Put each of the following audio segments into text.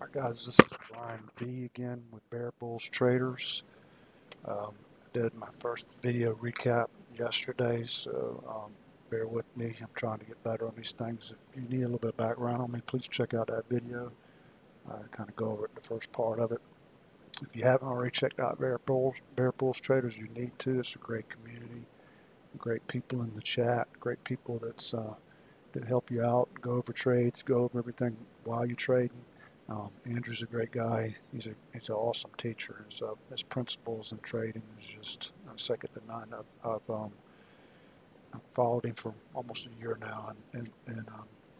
Alright guys, this is BrianB again with Bear Bulls Traders. I did my first video recap yesterday, so bear with me. I'm trying to get better on these things. If you need a little bit of background on me, please check out that video. I kind of go over it, the first part of it. If you haven't already checked out Bear Bulls Traders, you need to. It's a great community, great people in the chat, great people that help you out, go over trades, go over everything while you're trading. Andrew's a great guy. He's an awesome teacher. His principles in trading is just second to none. I've followed him for almost a year now, and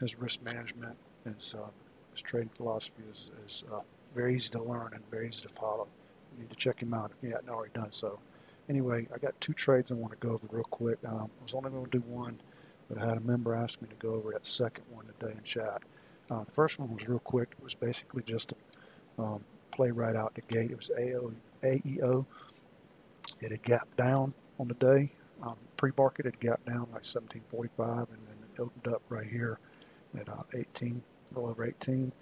his risk management, his trading philosophy is very easy to learn and very easy to follow. You need to check him out if you hadn't already done so. Anyway, I got two trades I want to go over real quick. I was only going to do one, but I had a member ask me to go over that second one today in chat. The first one was real quick. It was basically just a play right out the gate. It was AEO. It had gapped down on the day. Pre-market had gapped down like 1745, and then it opened up right here at 18, a little over 18.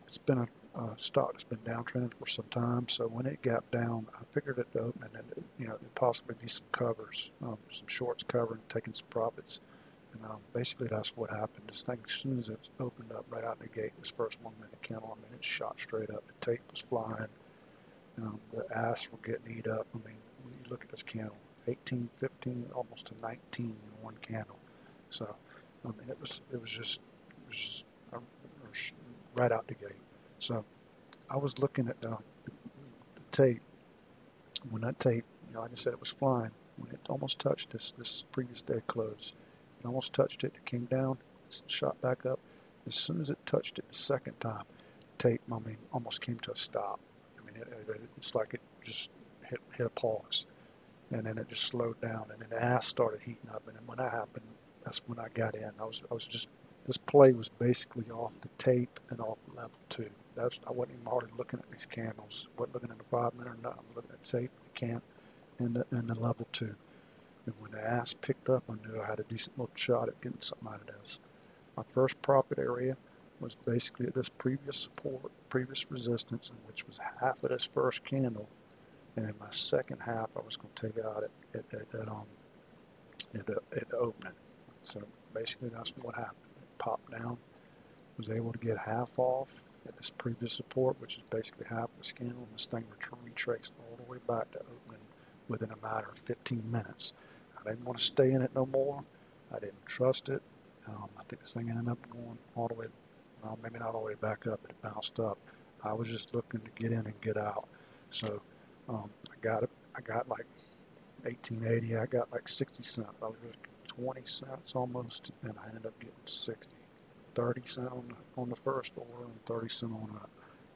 It's been a stock that's been downtrending for some time, so when it gapped down, I figured it to open, and it'd possibly be some covers, some shorts covering, taking some profits. And basically that's what happened. This thing, as soon as it opened up right out the gate, this first 1 minute candle, I mean, it shot straight up. The tape was flying. The asks were getting eat up. I mean, when you look at this candle, 18, 15, almost to 19 in one candle. So, I mean, it was just right out the gate. So, I was looking at the tape. When that tape, like I said, it was flying. When it almost touched this is the previous day close. It almost touched it. It came down, shot back up. As soon as it touched it the second time, tape, I mean, almost came to a stop. I mean, it's like it just hit a pause, and then it just slowed down, and then the ass started heating up. And then when that happened, that's when I got in. I was just, this play was basically off the tape and off level 2. I wasn't even hardly looking at these candles. Wasn't looking at the 5 minute or nothing. I'm looking at tape, the can, and the level 2. And when the ass picked up, I knew I had a decent little shot at getting something out of this. My first profit area was basically at this previous support, previous resistance, which was half of this first candle. And in my second half, I was going to take it out at the opening. So basically, that's what happened. It popped down, was able to get half off at this previous support, which is basically half of this candle, and this thing retraced all the way back to opening within a matter of 15 minutes. I didn't want to stay in it no more. I didn't trust it. I think this thing ended up going all the way, well, maybe not all the way back up, but it bounced up. I was just looking to get in and get out. So I got it. I got like 1880. I got like 60 cents. I was risking 20 cents almost, and I ended up getting 60. 30 cents on the first order and 30 cents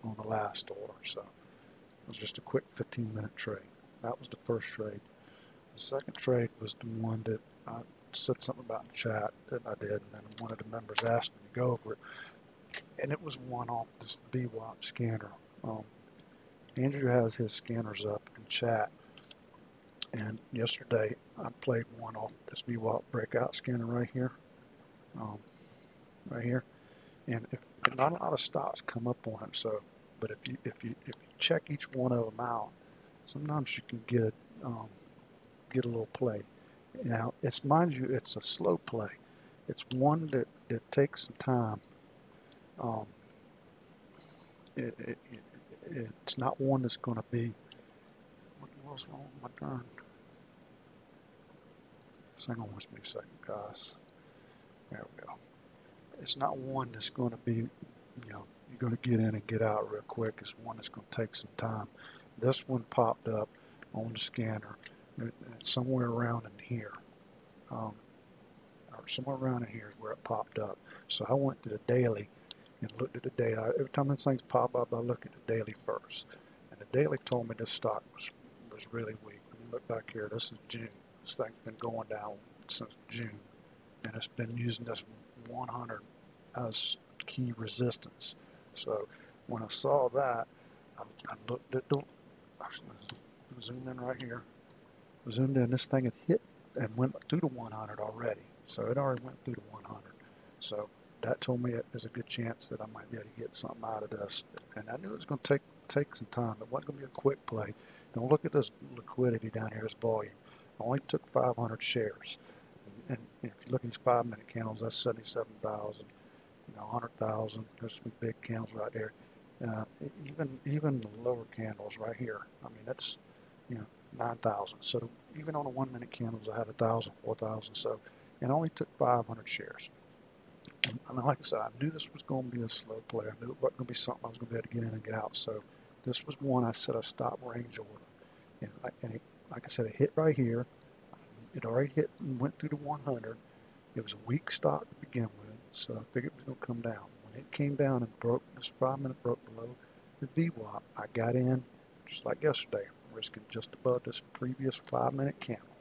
on the last order. So it was just a quick 15-minute trade. That was the first trade. The second trade was the one that I said something about in the chat that I did, and then one of the members asked me to go over it. And it was one off this VWAP scanner. Andrew has his scanners up in chat. And yesterday I played one off this VWAP breakout scanner right here. Right here. And if not a lot of stocks come up on it, so but if you check each one of them out, sometimes you can get a little play. Now, mind you, it's a slow play. It's one that takes some time. It's not one that's going to be. What's wrong with my darn? Hang on with me a second, guys. There we go. It's not one that's going to be, you're going to get in and get out real quick. It's one that's going to take some time. This one popped up on the scanner. Somewhere around in here, or somewhere around in here is where it popped up. So I went to the daily and looked at the daily. Every time these things pop up, I look at the daily first. And the daily told me this stock was really weak. When you look back here, this is June. This thing's been going down since June, and it's been using this 100 as key resistance. So when I saw that, I looked at the, zoom in right here. Zoomed in, this thing had hit and went through the 100 already. So it already went through the 100. So that told me there's a good chance that I might be able to get something out of this. And I knew it was going to take some time. It wasn't going to be a quick play. Don't look at this liquidity down here, this volume. I only took 500 shares. And if you look at these 5-minute candles, that's 77,000, 100,000. There's some big candles right there. Even the lower candles right here. I mean, that's 9,000. So even on the 1-minute candles, I had 1,000, 4,000. So, and I only took 500 shares. And like I said, I knew this was going to be a slow play. I knew it wasn't going to be something I was going to be able to get in and get out. So this was one I set a stop range order. And like I said, it hit right here. It already hit and went through the 100. It was a weak stop to begin with, so I figured it was going to come down. When it came down and broke, this 5-minute broke below the VWAP, I got in just like yesterday, risking just above this previous 5-minute candle.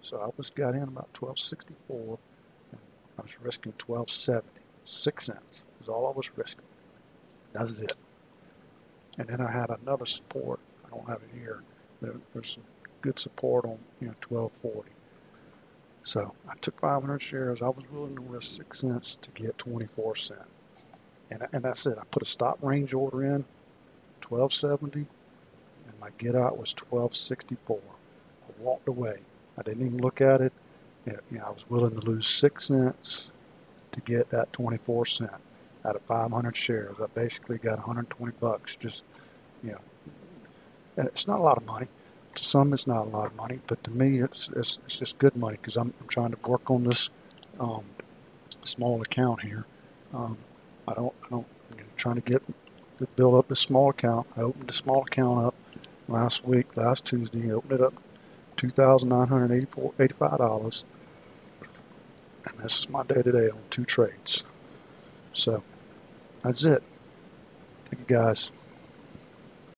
So I got in about 1264. I was risking 1270, 6 cents is all I was risking. That's it. And then I had another support. I don't have it here. There's some good support on 1240. So I took 500 shares. I was willing to risk 6 cents to get 24 cents. And that's it. I put a stop range order in 1270, and my get out was 1264. I walked away. I didn't even look at it. I was willing to lose 6 cents to get that 24 cents out of 500 shares. I basically got 120 bucks. Just, and it's not a lot of money. To some, it's not a lot of money, but to me, it's just good money because I'm trying to work on this small account here. I'm trying to build up this small account. I opened the small account up last Tuesday. I opened it up $2,985. And this is my day-to-day on 2 trades. So that's it. Thank you, guys.